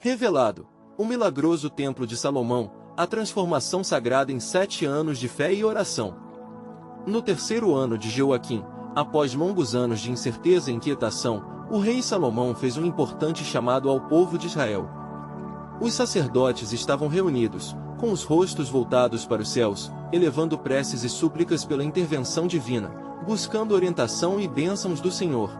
Revelado, o milagroso Templo de Salomão, a transformação sagrada em 7 anos de fé e oração. No terceiro ano de Joaquim, após longos anos de incerteza e inquietação, o rei Salomão fez um importante chamado ao povo de Israel. Os sacerdotes estavam reunidos, com os rostos voltados para os céus, elevando preces e súplicas pela intervenção divina, buscando orientação e bênçãos do Senhor.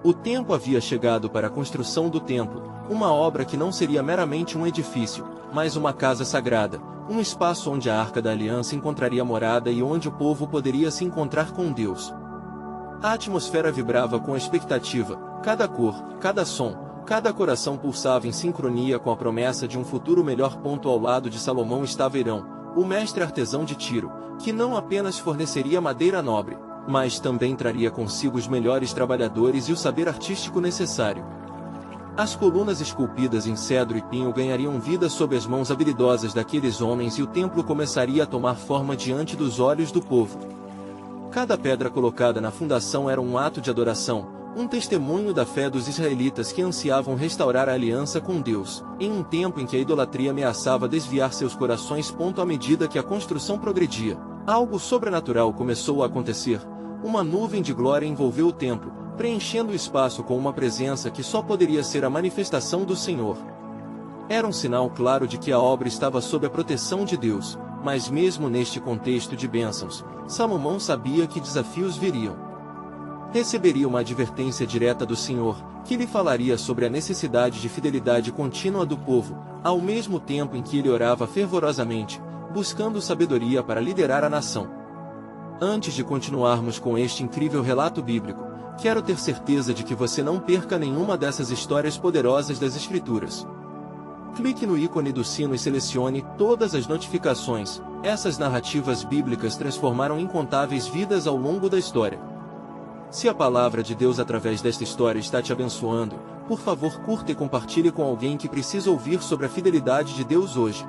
O tempo havia chegado para a construção do templo, uma obra que não seria meramente um edifício, mas uma casa sagrada, um espaço onde a Arca da Aliança encontraria morada e onde o povo poderia se encontrar com Deus. A atmosfera vibrava com expectativa, cada cor, cada som, cada coração pulsava em sincronia com a promessa de um futuro melhor. Ao lado de Salomão estava Hirão, o mestre artesão de Tiro, que não apenas forneceria madeira nobre, mas também traria consigo os melhores trabalhadores e o saber artístico necessário. As colunas esculpidas em cedro e pinho ganhariam vida sob as mãos habilidosas daqueles homens e o templo começaria a tomar forma diante dos olhos do povo. Cada pedra colocada na fundação era um ato de adoração, um testemunho da fé dos israelitas que ansiavam restaurar a aliança com Deus, em um tempo em que a idolatria ameaçava desviar seus corações. À medida que a construção progredia, algo sobrenatural começou a acontecer. Uma nuvem de glória envolveu o templo, preenchendo o espaço com uma presença que só poderia ser a manifestação do Senhor. Era um sinal claro de que a obra estava sob a proteção de Deus, mas mesmo neste contexto de bênçãos, Salomão sabia que desafios viriam. Receberia uma advertência direta do Senhor, que lhe falaria sobre a necessidade de fidelidade contínua do povo, ao mesmo tempo em que ele orava fervorosamente, buscando sabedoria para liderar a nação. Antes de continuarmos com este incrível relato bíblico, quero ter certeza de que você não perca nenhuma dessas histórias poderosas das Escrituras. Clique no ícone do sino e selecione todas as notificações. Essas narrativas bíblicas transformaram incontáveis vidas ao longo da história. Se a palavra de Deus através desta história está te abençoando, por favor curta e compartilhe com alguém que precisa ouvir sobre a fidelidade de Deus hoje.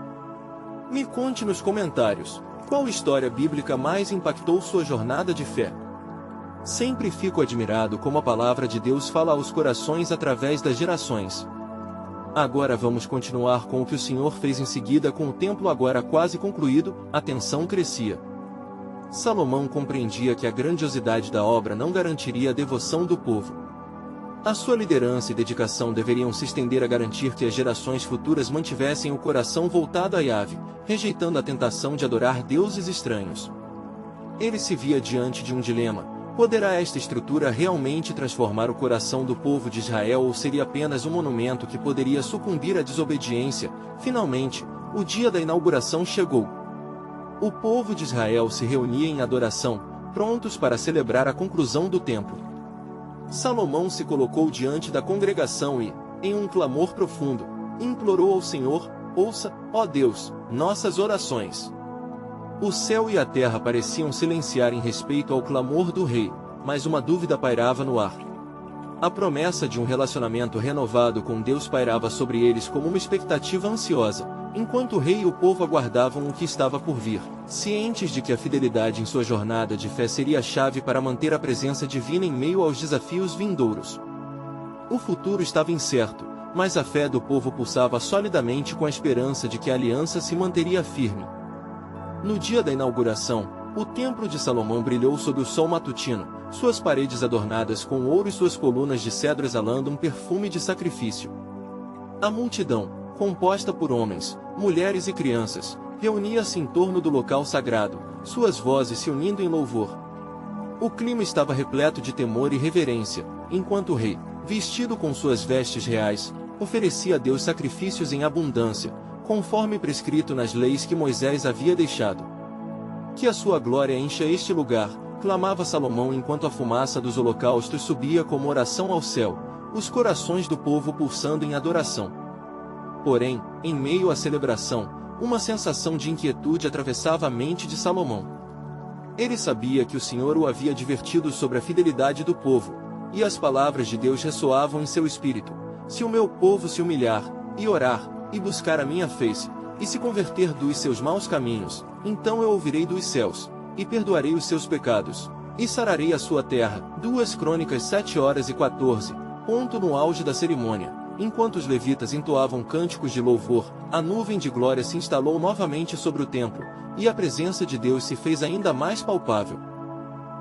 Me conte nos comentários, qual história bíblica mais impactou sua jornada de fé? Sempre fico admirado como a palavra de Deus fala aos corações através das gerações. Agora vamos continuar com o que o Senhor fez em seguida. Com o templo agora quase concluído, a tensão crescia. Salomão compreendia que a grandiosidade da obra não garantiria a devoção do povo. A sua liderança e dedicação deveriam se estender a garantir que as gerações futuras mantivessem o coração voltado a Yahvé, rejeitando a tentação de adorar deuses estranhos. Ele se via diante de um dilema: poderá esta estrutura realmente transformar o coração do povo de Israel ou seria apenas um monumento que poderia sucumbir à desobediência? Finalmente, o dia da inauguração chegou. O povo de Israel se reunia em adoração, prontos para celebrar a conclusão do templo. Salomão se colocou diante da congregação e, em um clamor profundo, implorou ao Senhor: ouça, ó Deus, nossas orações. O céu e a terra pareciam silenciar em respeito ao clamor do rei, mas uma dúvida pairava no ar. A promessa de um relacionamento renovado com Deus pairava sobre eles como uma expectativa ansiosa, enquanto o rei e o povo aguardavam o que estava por vir, cientes de que a fidelidade em sua jornada de fé seria a chave para manter a presença divina em meio aos desafios vindouros. O futuro estava incerto, mas a fé do povo pulsava solidamente com a esperança de que a aliança se manteria firme. No dia da inauguração, o Templo de Salomão brilhou sob o sol matutino, suas paredes adornadas com ouro e suas colunas de cedro exalando um perfume de sacrifício. A multidão, composta por homens, mulheres e crianças, reunia-se em torno do local sagrado, suas vozes se unindo em louvor. O clima estava repleto de temor e reverência, enquanto o rei, vestido com suas vestes reais, oferecia a Deus sacrifícios em abundância, conforme prescrito nas leis que Moisés havia deixado. Que a sua glória encha este lugar, clamava Salomão enquanto a fumaça dos holocaustos subia como oração ao céu, os corações do povo pulsando em adoração. Porém, em meio à celebração, uma sensação de inquietude atravessava a mente de Salomão. Ele sabia que o Senhor o havia advertido sobre a fidelidade do povo, e as palavras de Deus ressoavam em seu espírito: se o meu povo se humilhar, e orar, e buscar a minha face, e se converter dos seus maus caminhos, então eu ouvirei dos céus, e perdoarei os seus pecados, e sararei a sua terra. 2 Crônicas 7:14. No auge da cerimônia, enquanto os levitas entoavam cânticos de louvor, a nuvem de glória se instalou novamente sobre o templo, e a presença de Deus se fez ainda mais palpável.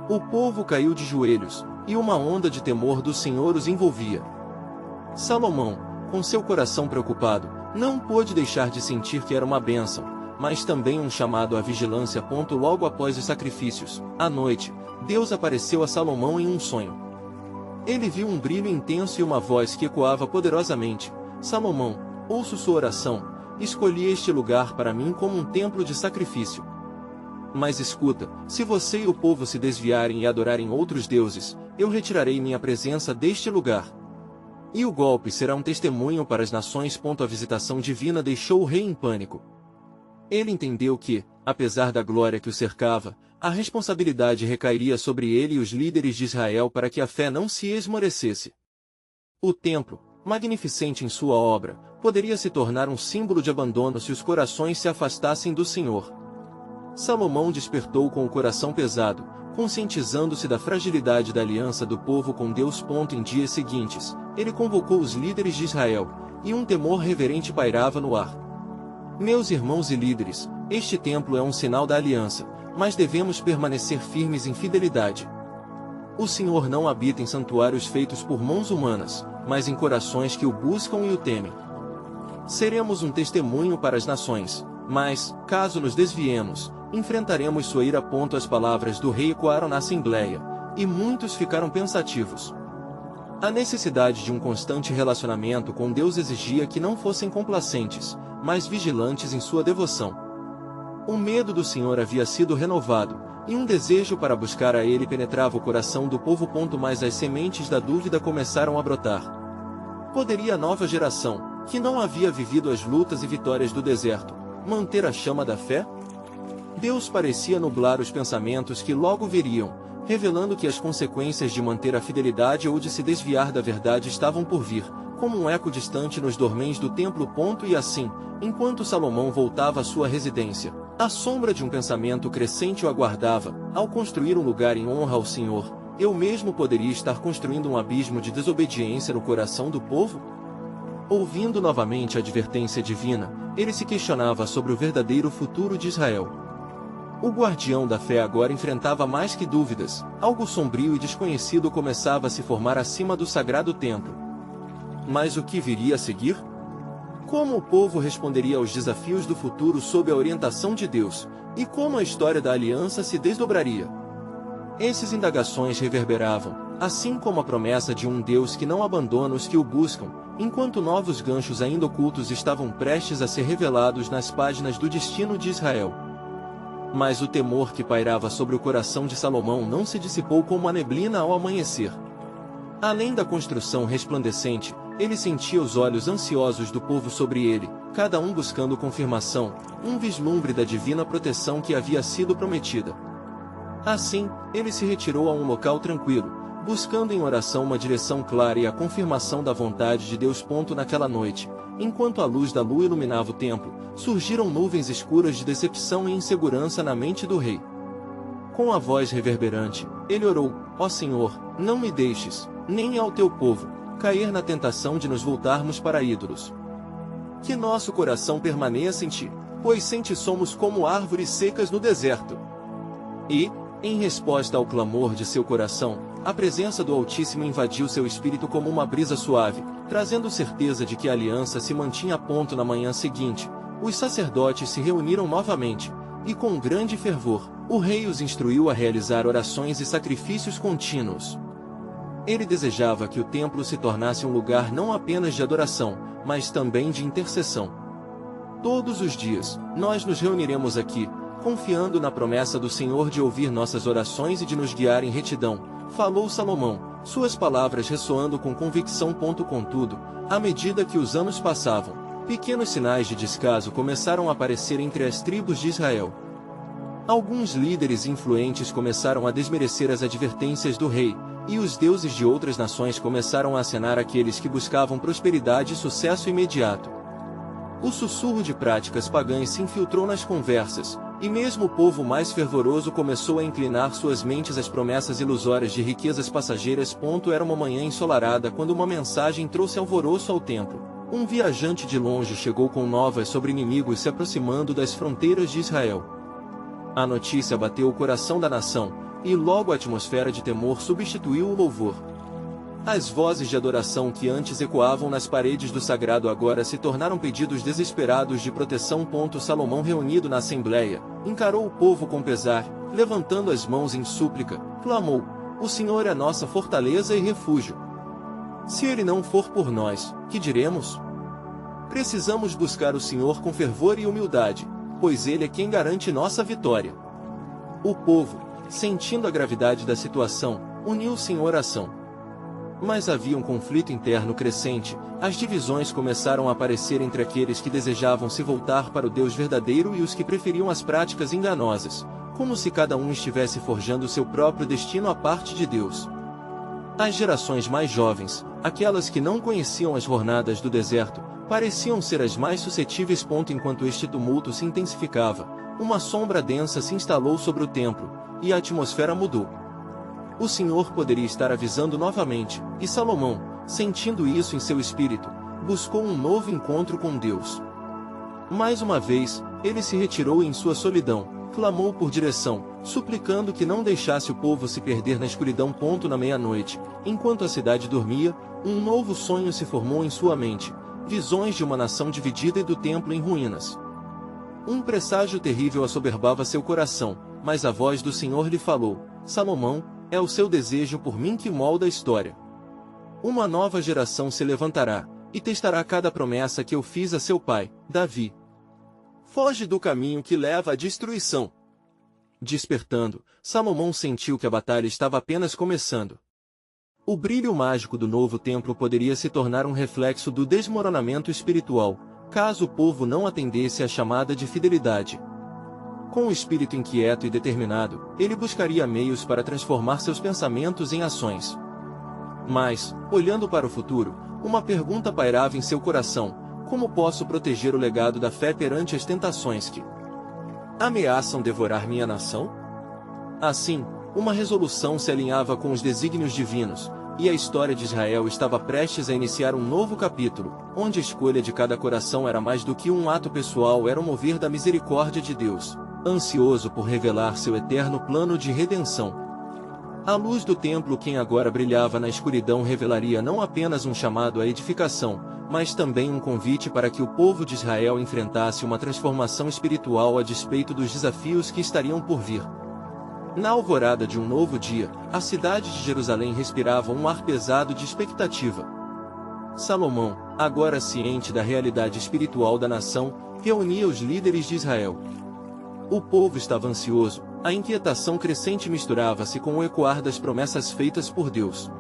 O povo caiu de joelhos, e uma onda de temor do Senhor os envolvia. Salomão, com seu coração preocupado, não pôde deixar de sentir que era uma bênção, mas também um chamado à vigilância. Logo após os sacrifícios, à noite, Deus apareceu a Salomão em um sonho. Ele viu um brilho intenso e uma voz que ecoava poderosamente: Salomão, ouço sua oração, escolhi este lugar para mim como um templo de sacrifício. Mas escuta, se você e o povo se desviarem e adorarem outros deuses, eu retirarei minha presença deste lugar. E o golpe será um testemunho para as nações. A visitação divina deixou o rei em pânico. Ele entendeu que, apesar da glória que o cercava, a responsabilidade recairia sobre ele e os líderes de Israel para que a fé não se esmorecesse. O templo, magnificente em sua obra, poderia se tornar um símbolo de abandono se os corações se afastassem do Senhor. Salomão despertou com o coração pesado, conscientizando-se da fragilidade da aliança do povo com Deus. Em dias seguintes, ele convocou os líderes de Israel, e um temor reverente pairava no ar. Meus irmãos e líderes, este templo é um sinal da aliança, mas devemos permanecer firmes em fidelidade. O Senhor não habita em santuários feitos por mãos humanas, mas em corações que o buscam e o temem. Seremos um testemunho para as nações, mas, caso nos desviemos, enfrentaremos sua ira. As palavras do rei ecoaram na assembleia, e muitos ficaram pensativos. A necessidade de um constante relacionamento com Deus exigia que não fossem complacentes, mas vigilantes em sua devoção. O medo do Senhor havia sido renovado, e um desejo para buscar a Ele penetrava o coração do povo. Mas as sementes da dúvida começaram a brotar. Poderia a nova geração, que não havia vivido as lutas e vitórias do deserto, manter a chama da fé? Deus parecia nublar os pensamentos que logo viriam, revelando que as consequências de manter a fidelidade ou de se desviar da verdade estavam por vir, como um eco distante nos dormentes do templo. E assim, enquanto Salomão voltava à sua residência, a sombra de um pensamento crescente o aguardava: ao construir um lugar em honra ao Senhor, eu mesmo poderia estar construindo um abismo de desobediência no coração do povo? Ouvindo novamente a advertência divina, ele se questionava sobre o verdadeiro futuro de Israel. O guardião da fé agora enfrentava mais que dúvidas: algo sombrio e desconhecido começava a se formar acima do sagrado templo. Mas o que viria a seguir? Como o povo responderia aos desafios do futuro sob a orientação de Deus, e como a história da aliança se desdobraria? Essas indagações reverberavam, assim como a promessa de um Deus que não abandona os que o buscam, enquanto novos ganchos ainda ocultos estavam prestes a ser revelados nas páginas do destino de Israel. Mas o temor que pairava sobre o coração de Salomão não se dissipou como a neblina ao amanhecer. Além da construção resplandecente, ele sentia os olhos ansiosos do povo sobre ele, cada um buscando confirmação, um vislumbre da divina proteção que havia sido prometida. Assim, ele se retirou a um local tranquilo, buscando em oração uma direção clara e a confirmação da vontade de Deus. Naquela noite, enquanto a luz da lua iluminava o templo, surgiram nuvens escuras de decepção e insegurança na mente do rei. Com a voz reverberante, ele orou: ó Senhor, não me deixes, nem ao teu povo, cair na tentação de nos voltarmos para ídolos. Que nosso coração permaneça em ti, pois sem ti somos como árvores secas no deserto. E, em resposta ao clamor de seu coração, a presença do Altíssimo invadiu seu espírito como uma brisa suave, trazendo certeza de que a aliança se mantinha a ponto. Na manhã seguinte, os sacerdotes se reuniram novamente, e com grande fervor, o rei os instruiu a realizar orações e sacrifícios contínuos. Ele desejava que o templo se tornasse um lugar não apenas de adoração, mas também de intercessão. Todos os dias, nós nos reuniremos aqui, confiando na promessa do Senhor de ouvir nossas orações e de nos guiar em retidão, falou Salomão, suas palavras ressoando com convicção. Contudo, à medida que os anos passavam, pequenos sinais de descaso começaram a aparecer entre as tribos de Israel. Alguns líderes influentes começaram a desmerecer as advertências do rei, e os deuses de outras nações começaram a acenar àqueles que buscavam prosperidade e sucesso imediato. O sussurro de práticas pagãs se infiltrou nas conversas, E mesmo o povo mais fervoroso começou a inclinar suas mentes às promessas ilusórias de riquezas passageiras. Era uma manhã ensolarada quando uma mensagem trouxe alvoroço ao templo. Um viajante de longe chegou com novas sobre inimigos se aproximando das fronteiras de Israel. A notícia bateu o coração da nação, e logo a atmosfera de temor substituiu o louvor. As vozes de adoração que antes ecoavam nas paredes do sagrado agora se tornaram pedidos desesperados de proteção. Salomão, reunido na assembleia, encarou o povo com pesar, levantando as mãos em súplica, clamou: "O Senhor é nossa fortaleza e refúgio. Se Ele não for por nós, que diremos? Precisamos buscar o Senhor com fervor e humildade, pois Ele é quem garante nossa vitória." O povo, sentindo a gravidade da situação, uniu-se em oração. Mas havia um conflito interno crescente, as divisões começaram a aparecer entre aqueles que desejavam se voltar para o Deus verdadeiro e os que preferiam as práticas enganosas, como se cada um estivesse forjando seu próprio destino à parte de Deus. As gerações mais jovens, aquelas que não conheciam as jornadas do deserto, pareciam ser as mais suscetíveis. Enquanto este tumulto se intensificava, uma sombra densa se instalou sobre o templo, e a atmosfera mudou. O Senhor poderia estar avisando novamente, e Salomão, sentindo isso em seu espírito, buscou um novo encontro com Deus. Mais uma vez, ele se retirou em sua solidão, clamou por direção, suplicando que não deixasse o povo se perder na escuridão. Na meia-noite, enquanto a cidade dormia, um novo sonho se formou em sua mente, visões de uma nação dividida e do templo em ruínas. Um presságio terrível assoberbava seu coração, mas a voz do Senhor lhe falou: "Salomão, é o seu desejo por mim que molda a história. Uma nova geração se levantará, e testará cada promessa que eu fiz a seu pai, Davi. Foge do caminho que leva à destruição." Despertando, Salomão sentiu que a batalha estava apenas começando. O brilho mágico do novo templo poderia se tornar um reflexo do desmoronamento espiritual, caso o povo não atendesse à chamada de fidelidade. Com o espírito inquieto e determinado, ele buscaria meios para transformar seus pensamentos em ações. Mas, olhando para o futuro, uma pergunta pairava em seu coração: como posso proteger o legado da fé perante as tentações que ameaçam devorar minha nação? Assim, uma resolução se alinhava com os desígnios divinos, e a história de Israel estava prestes a iniciar um novo capítulo, onde a escolha de cada coração era mais do que um ato pessoal, era o mover da misericórdia de Deus, ansioso por revelar seu eterno plano de redenção. A luz do templo, quem agora brilhava na escuridão, revelaria não apenas um chamado à edificação, mas também um convite para que o povo de Israel enfrentasse uma transformação espiritual a despeito dos desafios que estariam por vir. Na alvorada de um novo dia, a cidade de Jerusalém respirava um ar pesado de expectativa. Salomão, agora ciente da realidade espiritual da nação, reunia os líderes de Israel. O povo estava ansioso, a inquietação crescente misturava-se com o ecoar das promessas feitas por Deus.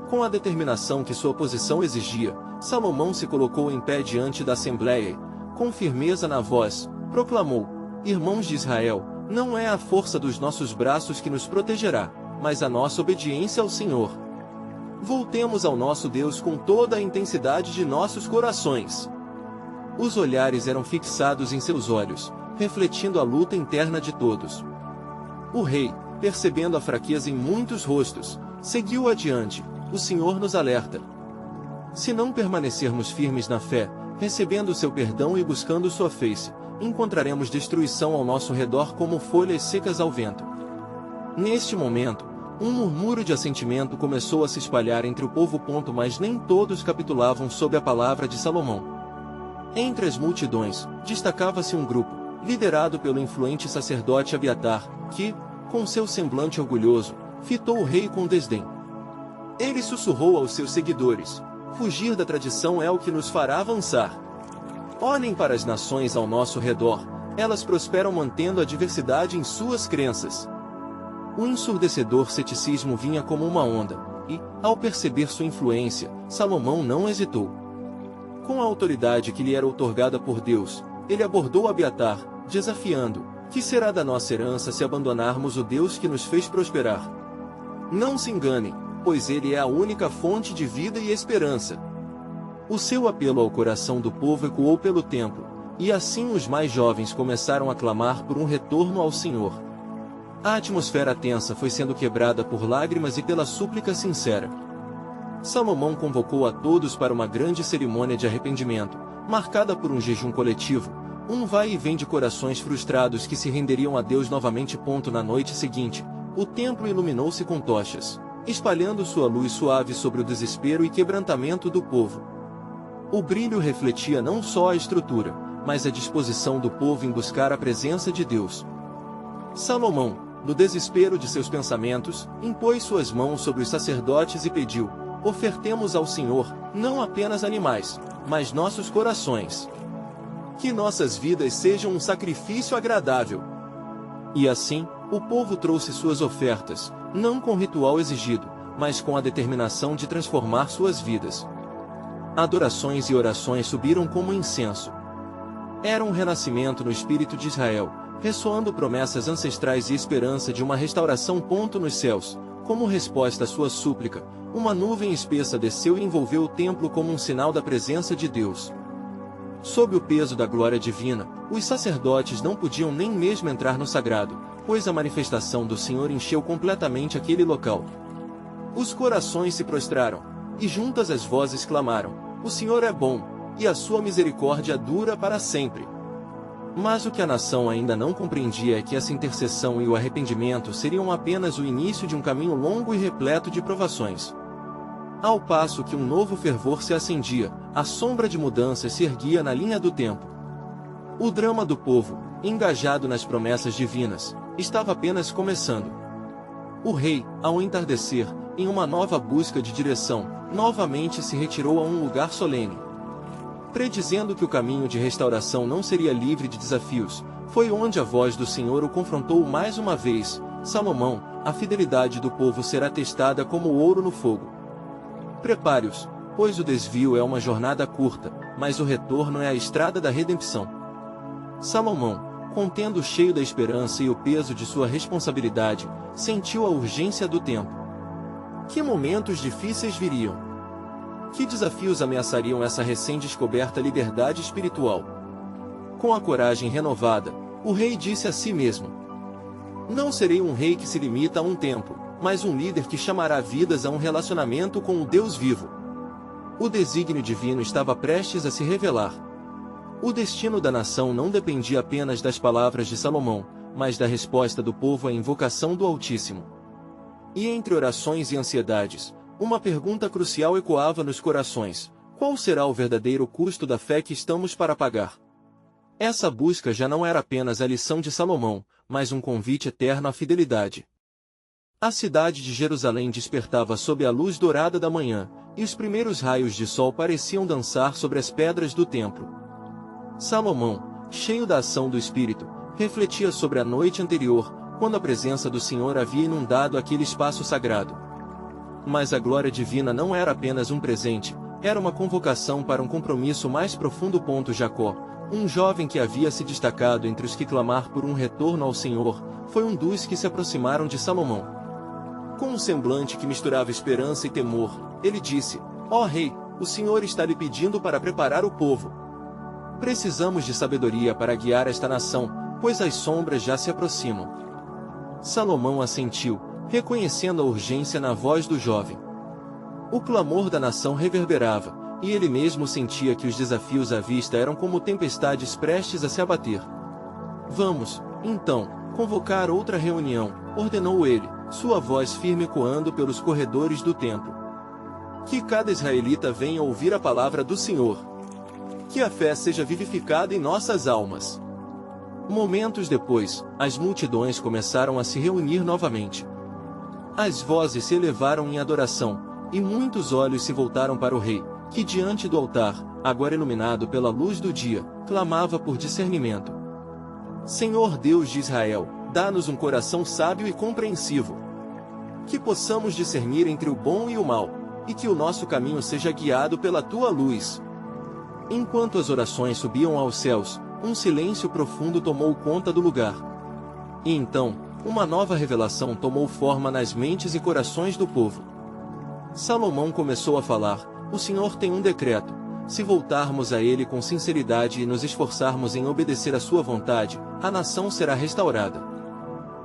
Com a determinação que sua posição exigia, Salomão se colocou em pé diante da assembleia e, com firmeza na voz, proclamou: "Irmãos de Israel, não é a força dos nossos braços que nos protegerá, mas a nossa obediência ao Senhor. Voltemos ao nosso Deus com toda a intensidade de nossos corações." Os olhares eram fixados em seus olhos, refletindo a luta interna de todos. O rei, percebendo a fraqueza em muitos rostos, seguiu adiante: "O Senhor nos alerta. Se não permanecermos firmes na fé, recebendo seu perdão e buscando sua face, encontraremos destruição ao nosso redor como folhas secas ao vento." Neste momento, um murmúrio de assentimento começou a se espalhar entre o povo. Mas nem todos capitulavam sob a palavra de Salomão. Entre as multidões, destacava-se um grupo, liderado pelo influente sacerdote Abiatar, que, com seu semblante orgulhoso, fitou o rei com desdém. Ele sussurrou aos seus seguidores: "Fugir da tradição é o que nos fará avançar. Olhem para as nações ao nosso redor, elas prosperam mantendo a diversidade em suas crenças." O ensurdecedor ceticismo vinha como uma onda, e, ao perceber sua influência, Salomão não hesitou. Com a autoridade que lhe era outorgada por Deus, ele abordou Abiatar, desafiando: "Que será da nossa herança se abandonarmos o Deus que nos fez prosperar? Não se engane, pois Ele é a única fonte de vida e esperança." O seu apelo ao coração do povo ecoou pelo templo, E assim os mais jovens começaram a clamar por um retorno ao Senhor. A atmosfera tensa foi sendo quebrada por lágrimas e pela súplica sincera. Salomão convocou a todos para uma grande cerimônia de arrependimento, marcada por um jejum coletivo, um vai e vem de corações frustrados que se renderiam a Deus novamente. Na noite seguinte, o templo iluminou-se com tochas, espalhando sua luz suave sobre o desespero e quebrantamento do povo. O brilho refletia não só a estrutura, mas a disposição do povo em buscar a presença de Deus. Salomão, no desespero de seus pensamentos, impôs suas mãos sobre os sacerdotes e pediu: ofertemos ao Senhor, não apenas animais, mas nossos corações. Que nossas vidas sejam um sacrifício agradável. E assim, o povo trouxe suas ofertas, não com o ritual exigido, mas com a determinação de transformar suas vidas. Adorações e orações subiram como incenso. Era um renascimento no espírito de Israel, ressoando promessas ancestrais e esperança de uma restauração. Nos céus, como resposta à sua súplica, uma nuvem espessa desceu e envolveu o templo como um sinal da presença de Deus. Sob o peso da glória divina, os sacerdotes não podiam nem mesmo entrar no sagrado, pois a manifestação do Senhor encheu completamente aquele local. Os corações se prostraram, e juntas as vozes clamaram: o Senhor é bom, e a sua misericórdia dura para sempre. Mas o que a nação ainda não compreendia é que essa intercessão e o arrependimento seriam apenas o início de um caminho longo e repleto de provações. Ao passo que um novo fervor se acendia, a sombra de mudanças se erguia na linha do tempo. O drama do povo, engajado nas promessas divinas, estava apenas começando. O rei, ao entardecer, em uma nova busca de direção, novamente se retirou a um lugar solene. Predizendo que o caminho de restauração não seria livre de desafios, foi onde a voz do Senhor o confrontou mais uma vez: Salomão, a fidelidade do povo será testada como o ouro no fogo. Prepare-os, pois o desvio é uma jornada curta, mas o retorno é a estrada da redenção. Salomão, contendo cheio da esperança e o peso de sua responsabilidade, sentiu a urgência do tempo. Que momentos difíceis viriam? Que desafios ameaçariam essa recém-descoberta liberdade espiritual? Com a coragem renovada, o rei disse a si mesmo: não serei um rei que se limita a um tempo, mas um líder que chamará vidas a um relacionamento com o Deus vivo. O desígnio divino estava prestes a se revelar. O destino da nação não dependia apenas das palavras de Salomão, mas da resposta do povo à invocação do Altíssimo. E entre orações e ansiedades, uma pergunta crucial ecoava nos corações: qual será o verdadeiro custo da fé que estamos para pagar? Essa busca já não era apenas a lição de Salomão, mas um convite eterno à fidelidade. A cidade de Jerusalém despertava sob a luz dourada da manhã, e os primeiros raios de sol pareciam dançar sobre as pedras do templo. Salomão, cheio da ação do Espírito, refletia sobre a noite anterior, quando a presença do Senhor havia inundado aquele espaço sagrado. Mas a glória divina não era apenas um presente, era uma convocação para um compromisso mais profundo. Jacó, um jovem que havia se destacado entre os que clamar por um retorno ao Senhor, foi um dos que se aproximaram de Salomão. Com um semblante que misturava esperança e temor, ele disse: ó rei, o Senhor está lhe pedindo para preparar o povo. Precisamos de sabedoria para guiar esta nação, pois as sombras já se aproximam. Salomão assentiu, reconhecendo a urgência na voz do jovem. O clamor da nação reverberava, e ele mesmo sentia que os desafios à vista eram como tempestades prestes a se abater. Vamos, então, convocar outra reunião, ordenou ele, sua voz firme ecoando pelos corredores do templo. Que cada israelita venha ouvir a palavra do Senhor. Que a fé seja vivificada em nossas almas. Momentos depois, as multidões começaram a se reunir novamente. As vozes se elevaram em adoração, e muitos olhos se voltaram para o rei, que diante do altar, agora iluminado pela luz do dia, clamava por discernimento. Senhor Deus de Israel, dá-nos um coração sábio e compreensivo. Que possamos discernir entre o bom e o mal, e que o nosso caminho seja guiado pela tua luz. Enquanto as orações subiam aos céus, um silêncio profundo tomou conta do lugar. E então, uma nova revelação tomou forma nas mentes e corações do povo. Salomão começou a falar: o Senhor tem um decreto: se voltarmos a Ele com sinceridade e nos esforçarmos em obedecer à sua vontade, a nação será restaurada.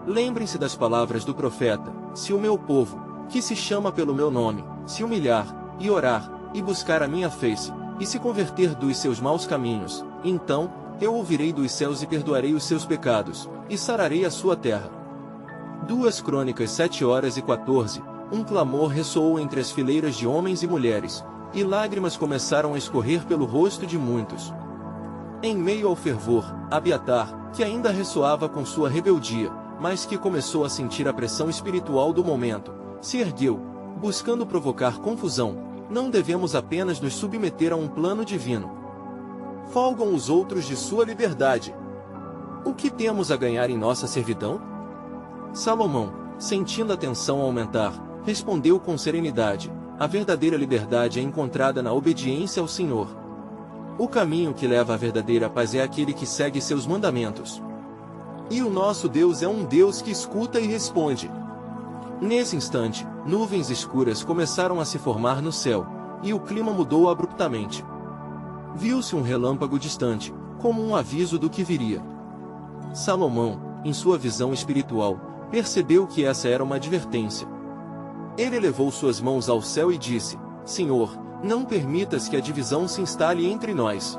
Lembrem-se das palavras do profeta: se o meu povo, que se chama pelo meu nome, se humilhar, e orar, e buscar a minha face, e se converter dos seus maus caminhos, então, eu ouvirei dos céus e perdoarei os seus pecados, e sararei a sua terra. 2 Crônicas 7:14. Um clamor ressoou entre as fileiras de homens e mulheres, e lágrimas começaram a escorrer pelo rosto de muitos. Em meio ao fervor, Abiatar, que ainda ressoava com sua rebeldia, mas que começou a sentir a pressão espiritual do momento, se ergueu, buscando provocar confusão. Não devemos apenas nos submeter a um plano divino. Folgam os outros de sua liberdade. O que temos a ganhar em nossa servidão? Salomão, sentindo a tensão aumentar, respondeu com serenidade: a verdadeira liberdade é encontrada na obediência ao Senhor. O caminho que leva à verdadeira paz é aquele que segue seus mandamentos. E o nosso Deus é um Deus que escuta e responde. Nesse instante, nuvens escuras começaram a se formar no céu, e o clima mudou abruptamente. Viu-se um relâmpago distante, como um aviso do que viria. Salomão, em sua visão espiritual, percebeu que essa era uma advertência. Ele elevou suas mãos ao céu e disse: Senhor, não permitas que a divisão se instale entre nós.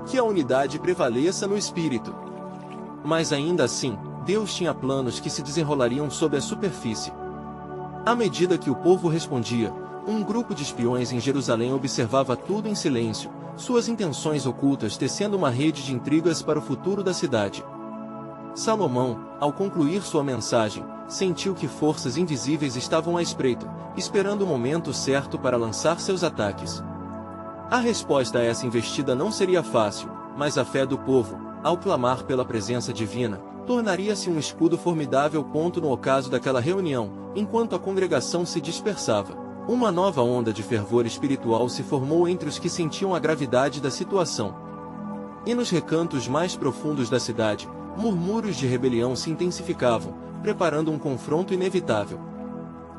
Que a unidade prevaleça no espírito. Mas ainda assim, Deus tinha planos que se desenrolariam sob a superfície. À medida que o povo respondia, um grupo de espiões em Jerusalém observava tudo em silêncio, suas intenções ocultas tecendo uma rede de intrigas para o futuro da cidade. Salomão, ao concluir sua mensagem, sentiu que forças invisíveis estavam à espreita, esperando o momento certo para lançar seus ataques. A resposta a essa investida não seria fácil, mas a fé do povo, ao clamar pela presença divina, tornaria-se um escudo formidável. No ocaso daquela reunião, enquanto a congregação se dispersava, uma nova onda de fervor espiritual se formou entre os que sentiam a gravidade da situação. E nos recantos mais profundos da cidade, murmúrios de rebelião se intensificavam, preparando um confronto inevitável.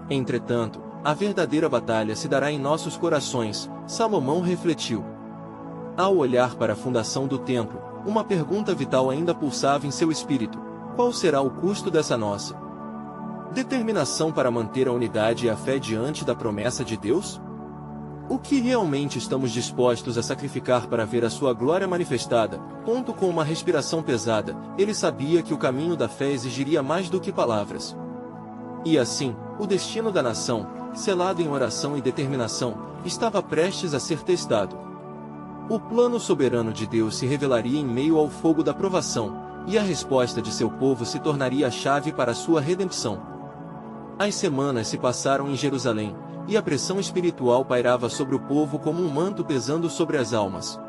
Entretanto, a verdadeira batalha se dará em nossos corações, Salomão refletiu. Ao olhar para a fundação do templo, uma pergunta vital ainda pulsava em seu espírito: qual será o custo dessa nossa determinação para manter a unidade e a fé diante da promessa de Deus? O que realmente estamos dispostos a sacrificar para ver a sua glória manifestada? Com uma respiração pesada, ele sabia que o caminho da fé exigiria mais do que palavras. E assim, o destino da nação, selado em oração e determinação, estava prestes a ser testado. O plano soberano de Deus se revelaria em meio ao fogo da provação, e a resposta de seu povo se tornaria a chave para a sua redenção. As semanas se passaram em Jerusalém, e a pressão espiritual pairava sobre o povo como um manto pesando sobre as almas.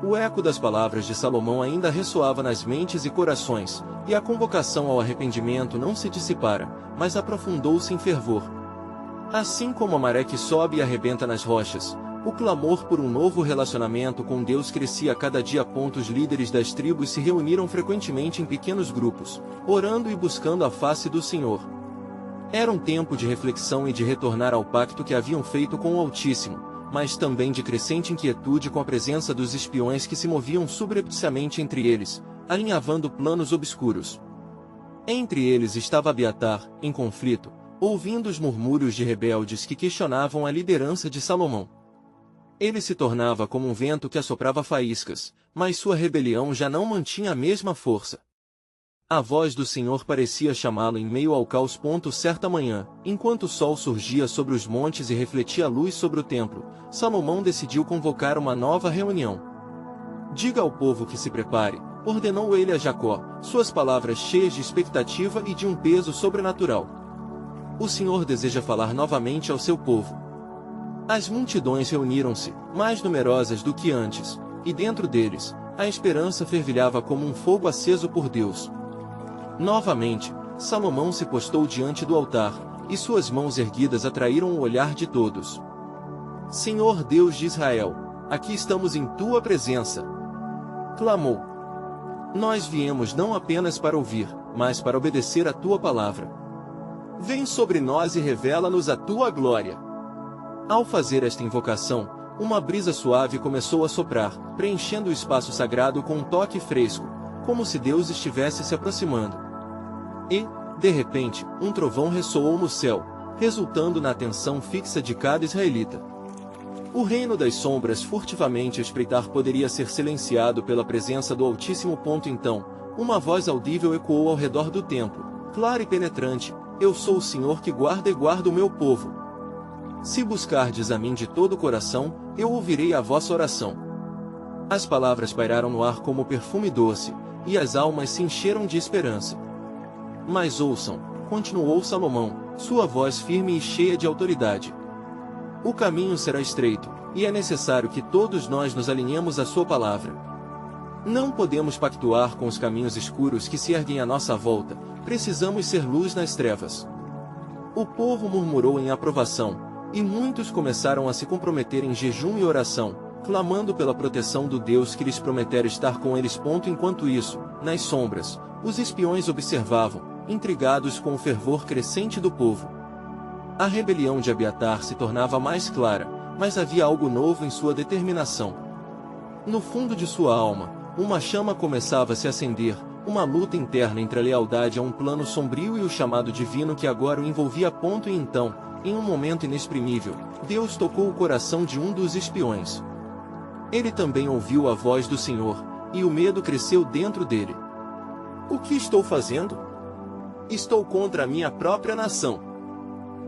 O eco das palavras de Salomão ainda ressoava nas mentes e corações, e a convocação ao arrependimento não se dissipara, mas aprofundou-se em fervor. Assim como a maré que sobe e arrebenta nas rochas, o clamor por um novo relacionamento com Deus crescia a cada dia. Os líderes das tribos se reuniram frequentemente em pequenos grupos, orando e buscando a face do Senhor. Era um tempo de reflexão e de retornar ao pacto que haviam feito com o Altíssimo, mas também de crescente inquietude com a presença dos espiões que se moviam subrepticiamente entre eles, alinhavando planos obscuros. Entre eles estava Abiatar, em conflito, ouvindo os murmúrios de rebeldes que questionavam a liderança de Salomão. Ele se tornava como um vento que assoprava faíscas, mas sua rebelião já não mantinha a mesma força. A voz do Senhor parecia chamá-lo em meio ao caos. Certa manhã, enquanto o sol surgia sobre os montes e refletia a luz sobre o templo, Salomão decidiu convocar uma nova reunião. Diga ao povo que se prepare, ordenou ele a Jacó, suas palavras cheias de expectativa e de um peso sobrenatural. O Senhor deseja falar novamente ao seu povo. As multidões reuniram-se, mais numerosas do que antes, e dentro deles, a esperança fervilhava como um fogo aceso por Deus. Novamente, Salomão se postou diante do altar, e suas mãos erguidas atraíram o olhar de todos. Senhor Deus de Israel, aqui estamos em tua presença, clamou. Nós viemos não apenas para ouvir, mas para obedecer a tua palavra. Vem sobre nós e revela-nos a tua glória. Ao fazer esta invocação, uma brisa suave começou a soprar, preenchendo o espaço sagrado com um toque fresco, como se Deus estivesse se aproximando. E, de repente, um trovão ressoou no céu, resultando na atenção fixa de cada israelita. O reino das sombras furtivamente a espreitar poderia ser silenciado pela presença do Altíssimo. Então, uma voz audível ecoou ao redor do templo, clara e penetrante: eu sou o Senhor que guarda e guarda o meu povo. Se buscardes a mim de todo o coração, eu ouvirei a vossa oração. As palavras pairaram no ar como perfume doce, e as almas se encheram de esperança. Mas ouçam, continuou Salomão, sua voz firme e cheia de autoridade. O caminho será estreito, e é necessário que todos nós nos alinhemos à sua palavra. Não podemos pactuar com os caminhos escuros que se erguem à nossa volta, precisamos ser luz nas trevas. O povo murmurou em aprovação, e muitos começaram a se comprometer em jejum e oração, clamando pela proteção do Deus que lhes prometera estar com eles. Enquanto isso, nas sombras, os espiões observavam, intrigados com o fervor crescente do povo. A rebelião de Abiatar se tornava mais clara, mas havia algo novo em sua determinação. No fundo de sua alma, uma chama começava a se acender, uma luta interna entre a lealdade a um plano sombrio e o chamado divino que agora o envolvia. E então, em um momento inexprimível, Deus tocou o coração de um dos espiões. Ele também ouviu a voz do Senhor, e o medo cresceu dentro dele. O que estou fazendo? Estou contra a minha própria nação.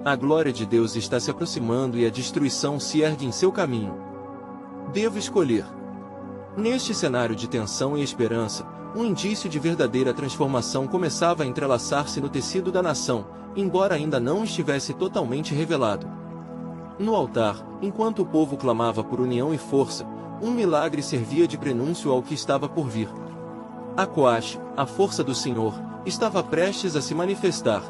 A glória de Deus está se aproximando e a destruição se ergue em seu caminho. Devo escolher. Neste cenário de tensão e esperança, um indício de verdadeira transformação começava a entrelaçar-se no tecido da nação, embora ainda não estivesse totalmente revelado. No altar, enquanto o povo clamava por união e força, um milagre servia de prenúncio ao que estava por vir. Acoache, a força do Senhor, estava prestes a se manifestar.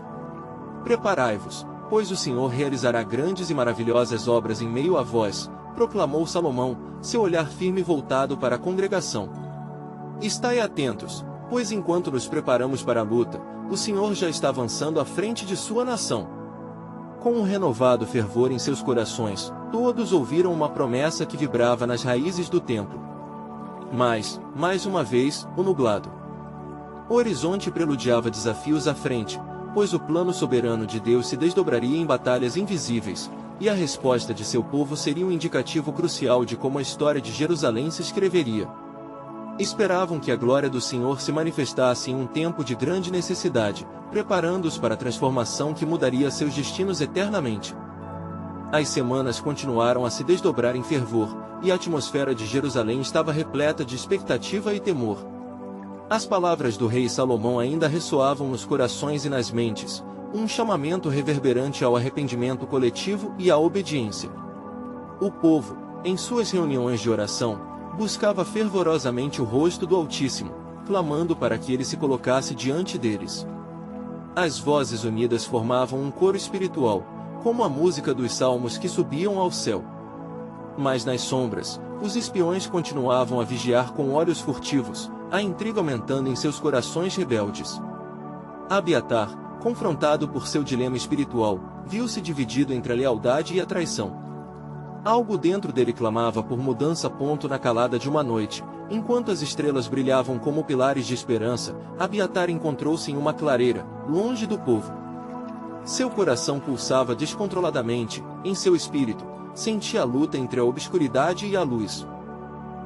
Preparai-vos, pois o Senhor realizará grandes e maravilhosas obras em meio a vós, proclamou Salomão, seu olhar firme voltado para a congregação. Estai atentos, pois enquanto nos preparamos para a luta, o Senhor já está avançando à frente de sua nação. Com um renovado fervor em seus corações, todos ouviram uma promessa que vibrava nas raízes do templo. Mas, mais uma vez, o nublado. O horizonte preludiava desafios à frente, pois o plano soberano de Deus se desdobraria em batalhas invisíveis, e a resposta de seu povo seria um indicativo crucial de como a história de Jerusalém se escreveria. Esperavam que a glória do Senhor se manifestasse em um tempo de grande necessidade, preparando-os para a transformação que mudaria seus destinos eternamente. As semanas continuaram a se desdobrar em fervor, e a atmosfera de Jerusalém estava repleta de expectativa e temor. As palavras do rei Salomão ainda ressoavam nos corações e nas mentes, um chamamento reverberante ao arrependimento coletivo e à obediência. O povo, em suas reuniões de oração, buscava fervorosamente o rosto do Altíssimo, clamando para que ele se colocasse diante deles. As vozes unidas formavam um coro espiritual, como a música dos salmos que subiam ao céu. Mas nas sombras, os espiões continuavam a vigiar com olhos furtivos, a intriga aumentando em seus corações rebeldes. Abiatar, confrontado por seu dilema espiritual, viu-se dividido entre a lealdade e a traição. Algo dentro dele clamava por mudança. Na calada de uma noite, enquanto as estrelas brilhavam como pilares de esperança, Abiatar encontrou-se em uma clareira, longe do povo. Seu coração pulsava descontroladamente, em seu espírito, sentia a luta entre a obscuridade e a luz.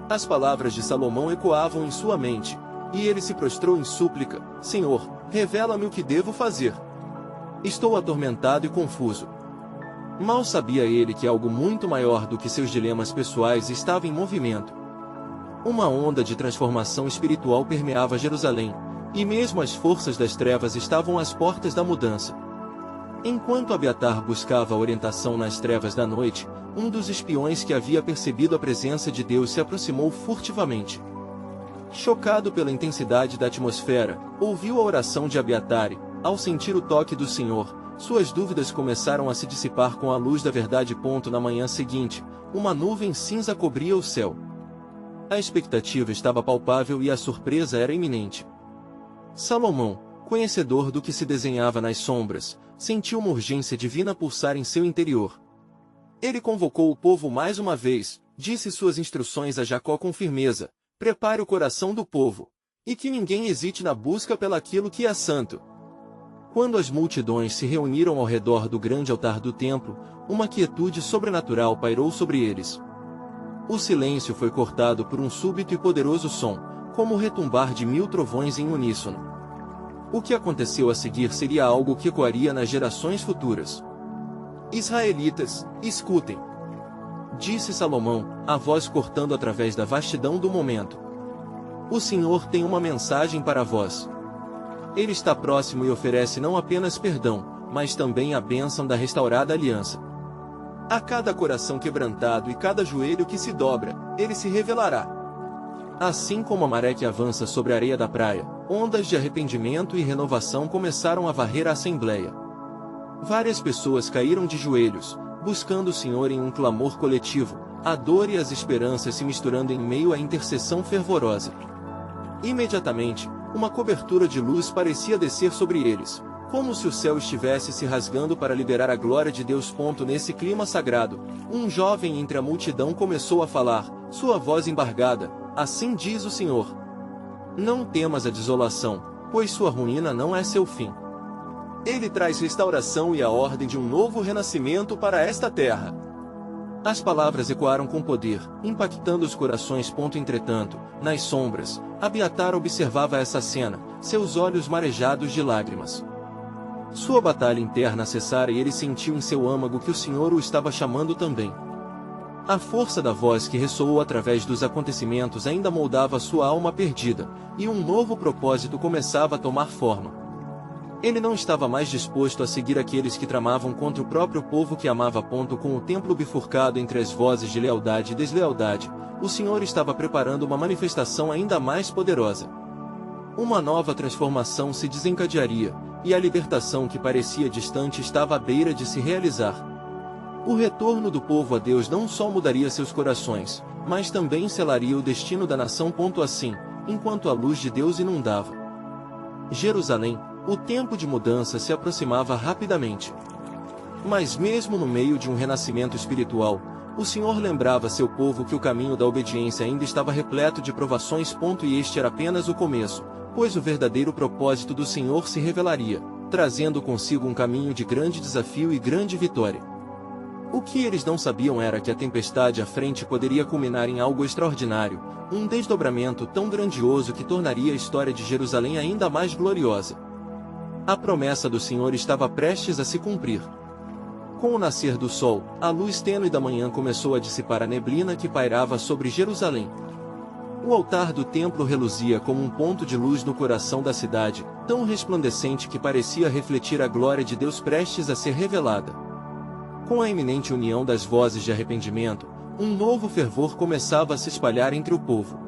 As palavras de Salomão ecoavam em sua mente, e ele se prostrou em súplica: Senhor, revela-me o que devo fazer. Estou atormentado e confuso. Mal sabia ele que algo muito maior do que seus dilemas pessoais estava em movimento. Uma onda de transformação espiritual permeava Jerusalém, e mesmo as forças das trevas estavam às portas da mudança. Enquanto Abiatar buscava orientação nas trevas da noite, um dos espiões que havia percebido a presença de Deus se aproximou furtivamente. Chocado pela intensidade da atmosfera, ouviu a oração de Abiatar e, ao sentir o toque do Senhor, suas dúvidas começaram a se dissipar com a luz da verdade. Na manhã seguinte, uma nuvem cinza cobria o céu. A expectativa estava palpável e a surpresa era iminente. Salomão, conhecedor do que se desenhava nas sombras, sentiu uma urgência divina pulsar em seu interior. Ele convocou o povo mais uma vez, disse suas instruções a Jacó com firmeza: prepare o coração do povo, e que ninguém hesite na busca pelaquilo que é santo. Quando as multidões se reuniram ao redor do grande altar do templo, uma quietude sobrenatural pairou sobre eles. O silêncio foi cortado por um súbito e poderoso som, como o retumbar de 1000 trovões em uníssono. O que aconteceu a seguir seria algo que ecoaria nas gerações futuras. Israelitas, escutem! Disse Salomão, a voz cortando através da vastidão do momento. O Senhor tem uma mensagem para vós. Ele está próximo e oferece não apenas perdão, mas também a bênção da restaurada aliança. A cada coração quebrantado e cada joelho que se dobra, ele se revelará. Assim como a maré que avança sobre a areia da praia, ondas de arrependimento e renovação começaram a varrer a assembleia. Várias pessoas caíram de joelhos, buscando o Senhor em um clamor coletivo, a dor e as esperanças se misturando em meio à intercessão fervorosa. Imediatamente, uma cobertura de luz parecia descer sobre eles, como se o céu estivesse se rasgando para liberar a glória de Deus. Nesse clima sagrado, um jovem entre a multidão começou a falar, sua voz embargada: assim diz o Senhor. Não temas a desolação, pois sua ruína não é seu fim. Ele traz restauração e a ordem de um novo renascimento para esta terra. As palavras ecoaram com poder, impactando os corações. Entretanto, nas sombras, Abiatar observava essa cena, seus olhos marejados de lágrimas. Sua batalha interna cessara e ele sentiu em seu âmago que o Senhor o estava chamando também. A força da voz que ressoou através dos acontecimentos ainda moldava sua alma perdida, e um novo propósito começava a tomar forma. Ele não estava mais disposto a seguir aqueles que tramavam contra o próprio povo que amava. Com o templo bifurcado entre as vozes de lealdade e deslealdade, o Senhor estava preparando uma manifestação ainda mais poderosa. Uma nova transformação se desencadearia, e a libertação que parecia distante estava à beira de se realizar. O retorno do povo a Deus não só mudaria seus corações, mas também selaria o destino da nação. Assim, enquanto a luz de Deus inundava Jerusalém, o tempo de mudança se aproximava rapidamente. Mas mesmo no meio de um renascimento espiritual, o Senhor lembrava seu povo que o caminho da obediência ainda estava repleto de provações. E este era apenas o começo, pois o verdadeiro propósito do Senhor se revelaria, trazendo consigo um caminho de grande desafio e grande vitória. O que eles não sabiam era que a tempestade à frente poderia culminar em algo extraordinário, um desdobramento tão grandioso que tornaria a história de Jerusalém ainda mais gloriosa. A promessa do Senhor estava prestes a se cumprir. Com o nascer do sol, a luz tênue da manhã começou a dissipar a neblina que pairava sobre Jerusalém. O altar do templo reluzia como um ponto de luz no coração da cidade, tão resplandecente que parecia refletir a glória de Deus prestes a ser revelada. Com a iminente união das vozes de arrependimento, um novo fervor começava a se espalhar entre o povo.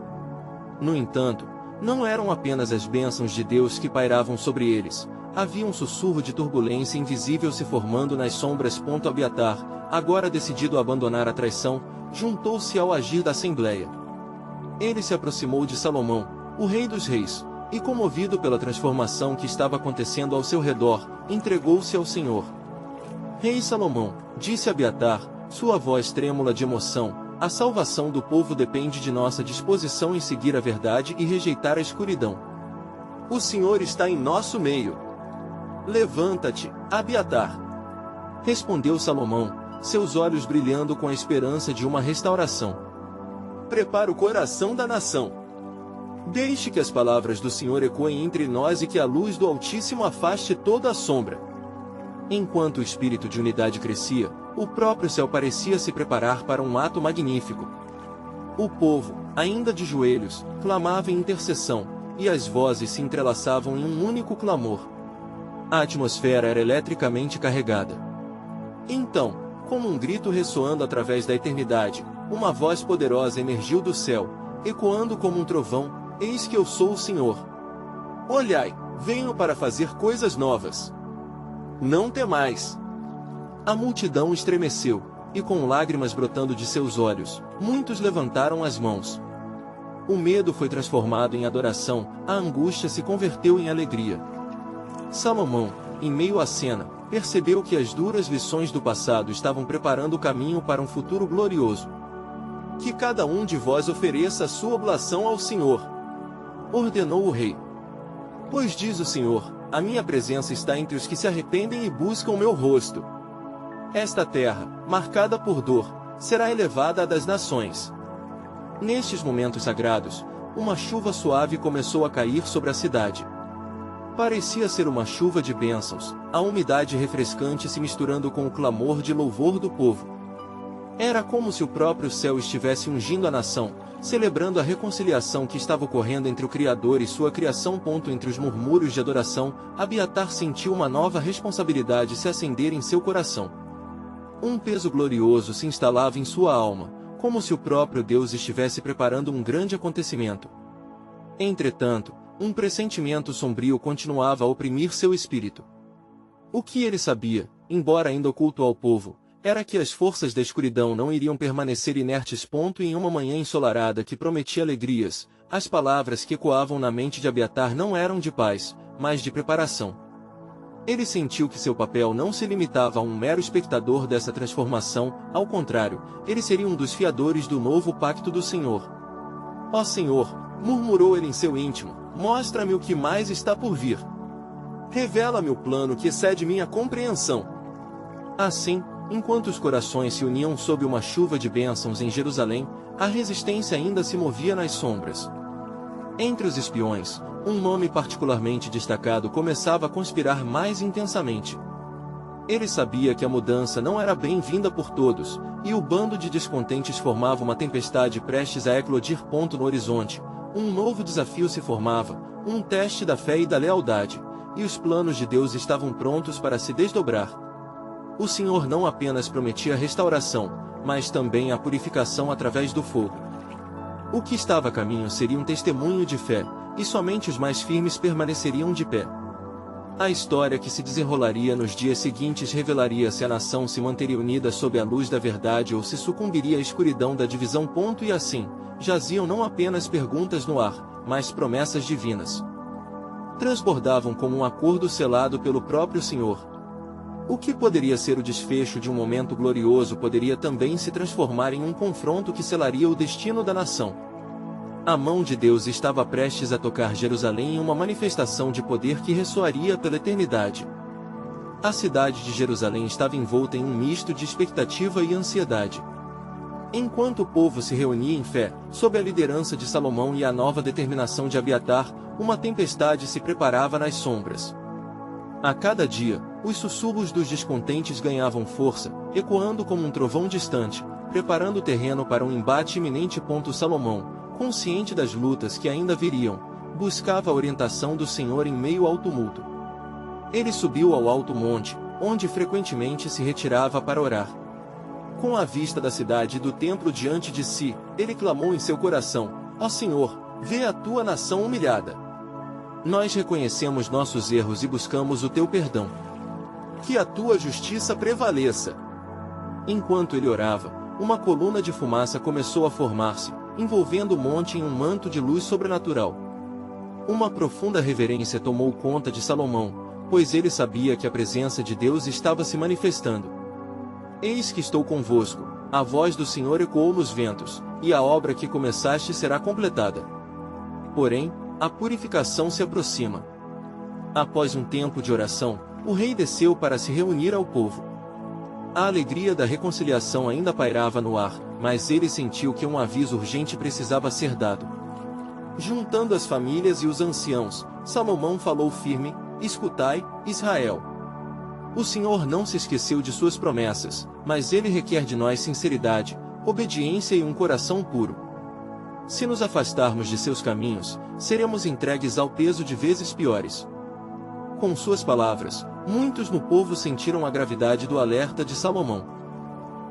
No entanto, não eram apenas as bênçãos de Deus que pairavam sobre eles. Havia um sussurro de turbulência invisível se formando nas sombras. Abiatar, agora decidido a abandonar a traição, juntou-se ao agir da assembleia. Ele se aproximou de Salomão, o rei dos reis, e comovido pela transformação que estava acontecendo ao seu redor, entregou-se ao Senhor. Rei Salomão, disse Abiatar, sua voz trêmula de emoção, a salvação do povo depende de nossa disposição em seguir a verdade e rejeitar a escuridão. O Senhor está em nosso meio. Levanta-te, Abiatar. Respondeu Salomão, seus olhos brilhando com a esperança de uma restauração. Prepara o coração da nação. Deixe que as palavras do Senhor ecoem entre nós e que a luz do Altíssimo afaste toda a sombra. Enquanto o espírito de unidade crescia, o próprio céu parecia se preparar para um ato magnífico. O povo, ainda de joelhos, clamava em intercessão, e as vozes se entrelaçavam em um único clamor. A atmosfera era eletricamente carregada. Então, como um grito ressoando através da eternidade, uma voz poderosa emergiu do céu, ecoando como um trovão: eis que eu sou o Senhor. Olhai, venho para fazer coisas novas. Não temais. A multidão estremeceu, e com lágrimas brotando de seus olhos, muitos levantaram as mãos. O medo foi transformado em adoração, a angústia se converteu em alegria. Salomão, em meio à cena, percebeu que as duras lições do passado estavam preparando o caminho para um futuro glorioso. Que cada um de vós ofereça a sua oblação ao Senhor, ordenou o rei. Pois diz o Senhor, a minha presença está entre os que se arrependem e buscam o meu rosto. Esta terra, marcada por dor, será elevada à das nações. Nestes momentos sagrados, uma chuva suave começou a cair sobre a cidade. Parecia ser uma chuva de bênçãos, a umidade refrescante se misturando com o clamor de louvor do povo. Era como se o próprio céu estivesse ungindo a nação, celebrando a reconciliação que estava ocorrendo entre o Criador e sua criação. Entre os murmúrios de adoração, Abiatar sentiu uma nova responsabilidade se acender em seu coração. Um peso glorioso se instalava em sua alma, como se o próprio Deus estivesse preparando um grande acontecimento. Entretanto, um pressentimento sombrio continuava a oprimir seu espírito. O que ele sabia, embora ainda oculto ao povo, era que as forças da escuridão não iriam permanecer inertes. Em uma manhã ensolarada que prometia alegrias, as palavras que ecoavam na mente de Abiatar não eram de paz, mas de preparação. Ele sentiu que seu papel não se limitava a um mero espectador dessa transformação, ao contrário, ele seria um dos fiadores do novo pacto do Senhor. Ó Senhor, murmurou ele em seu íntimo, mostra-me o que mais está por vir. Revela-me o plano que excede minha compreensão. Assim, enquanto os corações se uniam sob uma chuva de bênçãos em Jerusalém, a resistência ainda se movia nas sombras. Entre os espiões, um nome particularmente destacado começava a conspirar mais intensamente. Ele sabia que a mudança não era bem-vinda por todos, e o bando de descontentes formava uma tempestade prestes a eclodir. No horizonte, um novo desafio se formava, um teste da fé e da lealdade, e os planos de Deus estavam prontos para se desdobrar. O Senhor não apenas prometia a restauração, mas também a purificação através do fogo. O que estava a caminho seria um testemunho de fé, e somente os mais firmes permaneceriam de pé. A história que se desenrolaria nos dias seguintes revelaria se a nação se manteria unida sob a luz da verdade ou se sucumbiria à escuridão da divisão. E assim, jaziam não apenas perguntas no ar, mas promessas divinas. Transbordavam como um acordo selado pelo próprio Senhor. O que poderia ser o desfecho de um momento glorioso poderia também se transformar em um confronto que selaria o destino da nação. A mão de Deus estava prestes a tocar Jerusalém em uma manifestação de poder que ressoaria pela eternidade. A cidade de Jerusalém estava envolta em um misto de expectativa e ansiedade. Enquanto o povo se reunia em fé, sob a liderança de Salomão e a nova determinação de Abiatar, uma tempestade se preparava nas sombras. A cada dia, os sussurros dos descontentes ganhavam força, ecoando como um trovão distante, preparando o terreno para um embate iminente. Salomão, consciente das lutas que ainda viriam, buscava a orientação do Senhor em meio ao tumulto. Ele subiu ao alto monte, onde frequentemente se retirava para orar. Com a vista da cidade e do templo diante de si, ele clamou em seu coração: ó Senhor, vê a tua nação humilhada. Nós reconhecemos nossos erros e buscamos o teu perdão. Que a tua justiça prevaleça. Enquanto ele orava, uma coluna de fumaça começou a formar-se, envolvendo o monte em um manto de luz sobrenatural. Uma profunda reverência tomou conta de Salomão, pois ele sabia que a presença de Deus estava se manifestando. Eis que estou convosco, a voz do Senhor ecoou nos ventos, e a obra que começaste será completada. Porém, a purificação se aproxima. Após um tempo de oração, o rei desceu para se reunir ao povo. A alegria da reconciliação ainda pairava no ar, mas ele sentiu que um aviso urgente precisava ser dado. Juntando as famílias e os anciãos, Salomão falou firme: escutai, Israel. O Senhor não se esqueceu de suas promessas, mas ele requer de nós sinceridade, obediência e um coração puro. Se nos afastarmos de seus caminhos, seremos entregues ao peso de vezes piores. Com suas palavras, muitos no povo sentiram a gravidade do alerta de Salomão.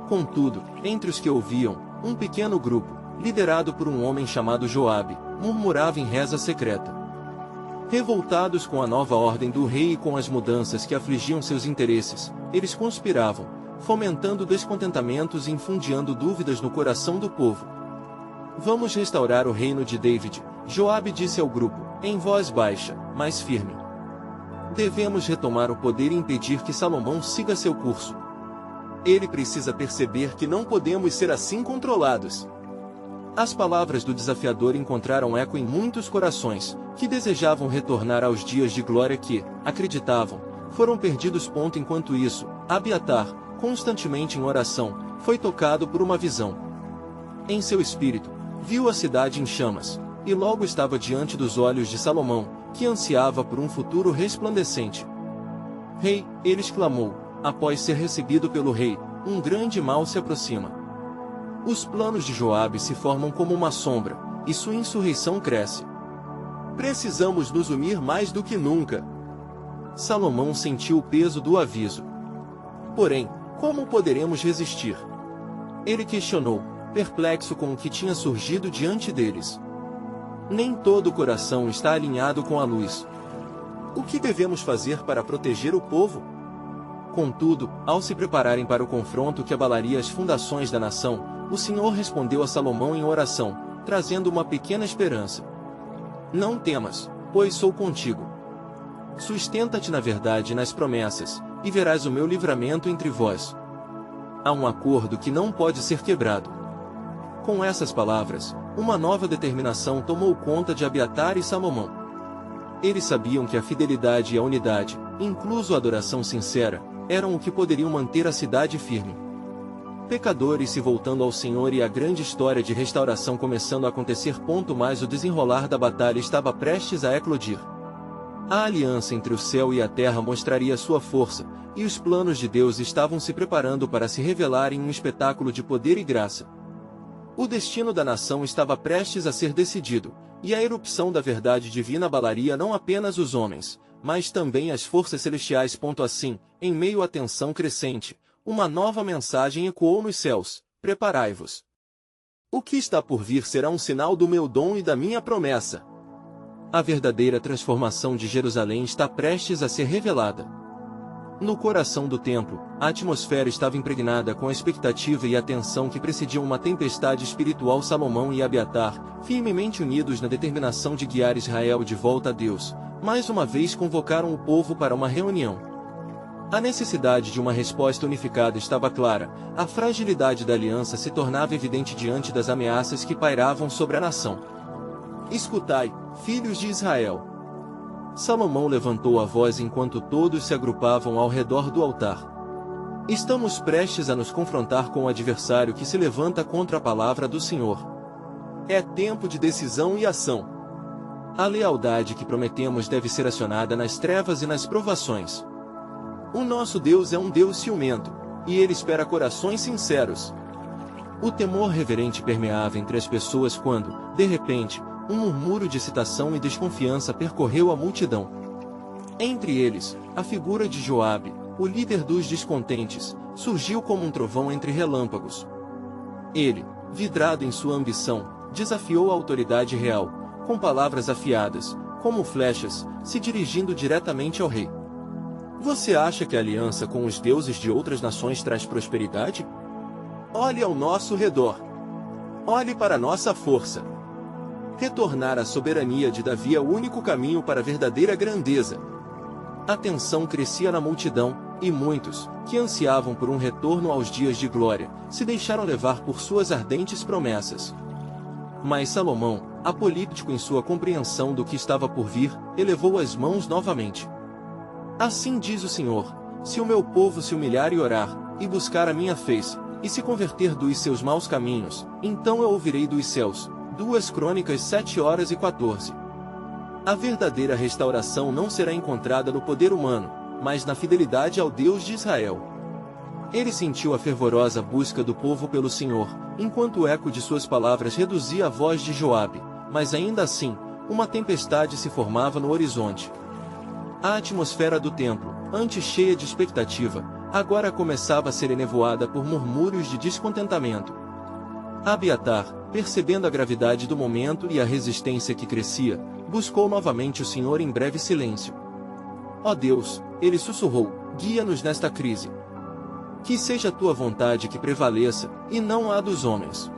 Contudo, entre os que ouviam, um pequeno grupo, liderado por um homem chamado Joabe, murmurava em reza secreta. Revoltados com a nova ordem do rei e com as mudanças que afligiam seus interesses, eles conspiravam, fomentando descontentamentos e infundiando dúvidas no coração do povo. Vamos restaurar o reino de David, Joabe disse ao grupo, em voz baixa, mas firme. Devemos retomar o poder e impedir que Salomão siga seu curso. Ele precisa perceber que não podemos ser assim controlados. As palavras do desafiador encontraram eco em muitos corações, que desejavam retornar aos dias de glória que, acreditavam, foram perdidos. Enquanto isso, Abiatar, constantemente em oração, foi tocado por uma visão. Em seu espírito, viu a cidade em chamas, e logo estava diante dos olhos de Salomão, que ansiava por um futuro resplandecente. Rei, ele exclamou, após ser recebido pelo rei, um grande mal se aproxima. Os planos de Joabe se formam como uma sombra, e sua insurreição cresce. Precisamos nos unir mais do que nunca. Salomão sentiu o peso do aviso. Porém, como poderemos resistir? Ele questionou, perplexo com o que tinha surgido diante deles. Nem todo o coração está alinhado com a luz. O que devemos fazer para proteger o povo? Contudo, ao se prepararem para o confronto que abalaria as fundações da nação, o Senhor respondeu a Salomão em oração, trazendo uma pequena esperança. Não temas, pois sou contigo. Sustenta-te na verdade e nas promessas, e verás o meu livramento entre vós. Há um acordo que não pode ser quebrado. Com essas palavras, uma nova determinação tomou conta de Abiatar e Salomão. Eles sabiam que a fidelidade e a unidade, incluso a adoração sincera, eram o que poderiam manter a cidade firme. Pecadores se voltando ao Senhor e a grande história de restauração começando a acontecer. Mas o desenrolar da batalha estava prestes a eclodir. A aliança entre o céu e a terra mostraria sua força, e os planos de Deus estavam se preparando para se revelar em um espetáculo de poder e graça. O destino da nação estava prestes a ser decidido, e a erupção da verdade divina abalaria não apenas os homens, mas também as forças celestiais. Assim, em meio à tensão crescente, uma nova mensagem ecoou nos céus: preparai-vos. O que está por vir será um sinal do meu dom e da minha promessa. A verdadeira transformação de Jerusalém está prestes a ser revelada. No coração do templo, a atmosfera estava impregnada com a expectativa e a tensão que precediam uma tempestade espiritual. Salomão e Abiatar, firmemente unidos na determinação de guiar Israel de volta a Deus, mais uma vez convocaram o povo para uma reunião. A necessidade de uma resposta unificada estava clara, a fragilidade da aliança se tornava evidente diante das ameaças que pairavam sobre a nação. Escutai, filhos de Israel. Salomão levantou a voz enquanto todos se agrupavam ao redor do altar. Estamos prestes a nos confrontar com o adversário que se levanta contra a palavra do Senhor. É tempo de decisão e ação. A lealdade que prometemos deve ser acionada nas trevas e nas provações. O nosso Deus é um Deus ciumento, e Ele espera corações sinceros. O temor reverente permeava entre as pessoas quando, de repente, um murmúrio de excitação e desconfiança percorreu a multidão. Entre eles, a figura de Joabe, o líder dos descontentes, surgiu como um trovão entre relâmpagos. Ele, vidrado em sua ambição, desafiou a autoridade real, com palavras afiadas, como flechas, se dirigindo diretamente ao rei. Você acha que a aliança com os deuses de outras nações traz prosperidade? Olhe ao nosso redor. Olhe para nossa força. Retornar à soberania de Davi é o único caminho para a verdadeira grandeza. A tensão crescia na multidão, e muitos, que ansiavam por um retorno aos dias de glória, se deixaram levar por suas ardentes promessas. Mas Salomão, apolítico em sua compreensão do que estava por vir, elevou as mãos novamente. Assim diz o Senhor: se o meu povo se humilhar e orar, e buscar a minha face, e se converter dos seus maus caminhos, então eu ouvirei dos céus. 2 Crônicas 7:14. A verdadeira restauração não será encontrada no poder humano, mas na fidelidade ao Deus de Israel. Ele sentiu a fervorosa busca do povo pelo Senhor, enquanto o eco de suas palavras reduzia a voz de Joabe, mas ainda assim, uma tempestade se formava no horizonte. A atmosfera do templo, antes cheia de expectativa, agora começava a ser enevoada por murmúrios de descontentamento. Abiatar, percebendo a gravidade do momento e a resistência que crescia, buscou novamente o Senhor em breve silêncio. Ó Deus, ele sussurrou, guia-nos nesta crise. Que seja a tua vontade que prevaleça, e não a dos homens.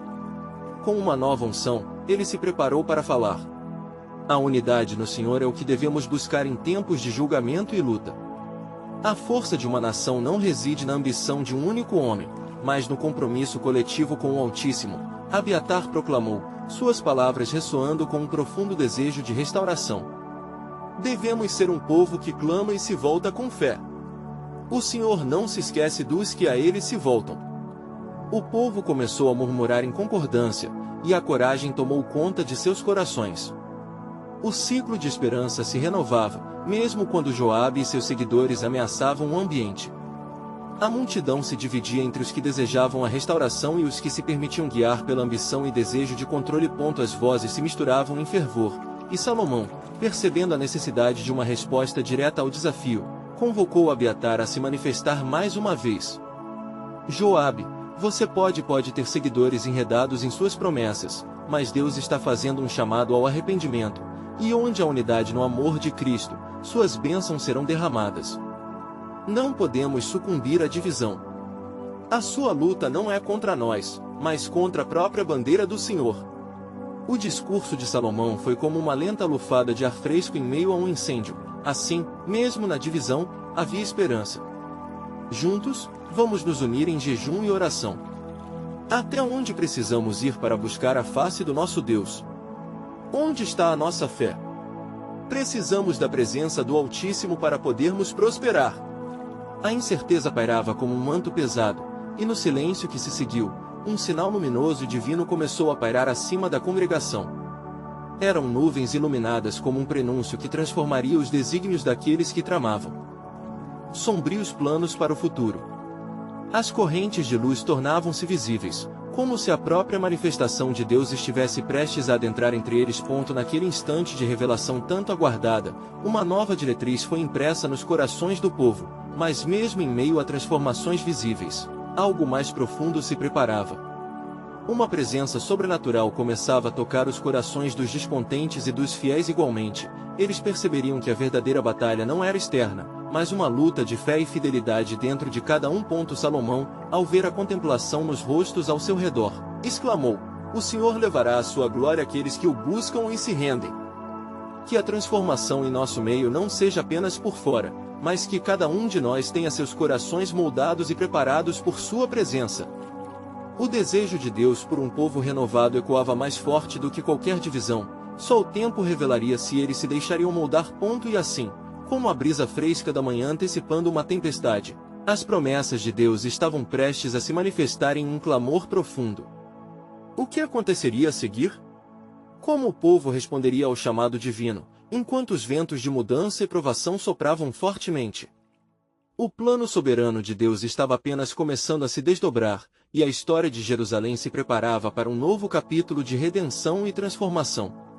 Com uma nova unção, ele se preparou para falar. A unidade no Senhor é o que devemos buscar em tempos de julgamento e luta. A força de uma nação não reside na ambição de um único homem, mas no compromisso coletivo com o Altíssimo. Abiatar proclamou, suas palavras ressoando com um profundo desejo de restauração. Devemos ser um povo que clama e se volta com fé. O Senhor não se esquece dos que a Ele se voltam. O povo começou a murmurar em concordância, e a coragem tomou conta de seus corações. O ciclo de esperança se renovava, mesmo quando Joabe e seus seguidores ameaçavam o ambiente. A multidão se dividia entre os que desejavam a restauração e os que se permitiam guiar pela ambição e desejo de controle. As vozes se misturavam em fervor, e Salomão, percebendo a necessidade de uma resposta direta ao desafio, convocou Abiatar a se manifestar mais uma vez. Joabe, você pode ter seguidores enredados em suas promessas, mas Deus está fazendo um chamado ao arrependimento, e onde há unidade no amor de Cristo, suas bênçãos serão derramadas. Não podemos sucumbir à divisão. A sua luta não é contra nós, mas contra a própria bandeira do Senhor. O discurso de Salomão foi como uma lenta lufada de ar fresco em meio a um incêndio. Assim, mesmo na divisão, havia esperança. Juntos, vamos nos unir em jejum e oração. Até onde precisamos ir para buscar a face do nosso Deus? Onde está a nossa fé? Precisamos da presença do Altíssimo para podermos prosperar. A incerteza pairava como um manto pesado, e no silêncio que se seguiu, um sinal luminoso e divino começou a pairar acima da congregação. Eram nuvens iluminadas como um prenúncio que transformaria os desígnios daqueles que tramavam sombrios planos para o futuro. As correntes de luz tornavam-se visíveis, como se a própria manifestação de Deus estivesse prestes a adentrar entre eles. Naquele instante de revelação tanto aguardada, uma nova diretriz foi impressa nos corações do povo, mas mesmo em meio a transformações visíveis, algo mais profundo se preparava. Uma presença sobrenatural começava a tocar os corações dos descontentes e dos fiéis igualmente. Eles perceberiam que a verdadeira batalha não era externa, mas uma luta de fé e fidelidade dentro de cada um. Salomão, ao ver a contemplação nos rostos ao seu redor, exclamou: o Senhor levará à sua glória aqueles que o buscam e se rendem. Que a transformação em nosso meio não seja apenas por fora, mas que cada um de nós tenha seus corações moldados e preparados por sua presença. O desejo de Deus por um povo renovado ecoava mais forte do que qualquer divisão. Só o tempo revelaria se eles se deixariam moldar. E assim, como a brisa fresca da manhã antecipando uma tempestade, as promessas de Deus estavam prestes a se manifestar em um clamor profundo. O que aconteceria a seguir? Como o povo responderia ao chamado divino, enquanto os ventos de mudança e provação sopravam fortemente? O plano soberano de Deus estava apenas começando a se desdobrar, e a história de Jerusalém se preparava para um novo capítulo de redenção e transformação.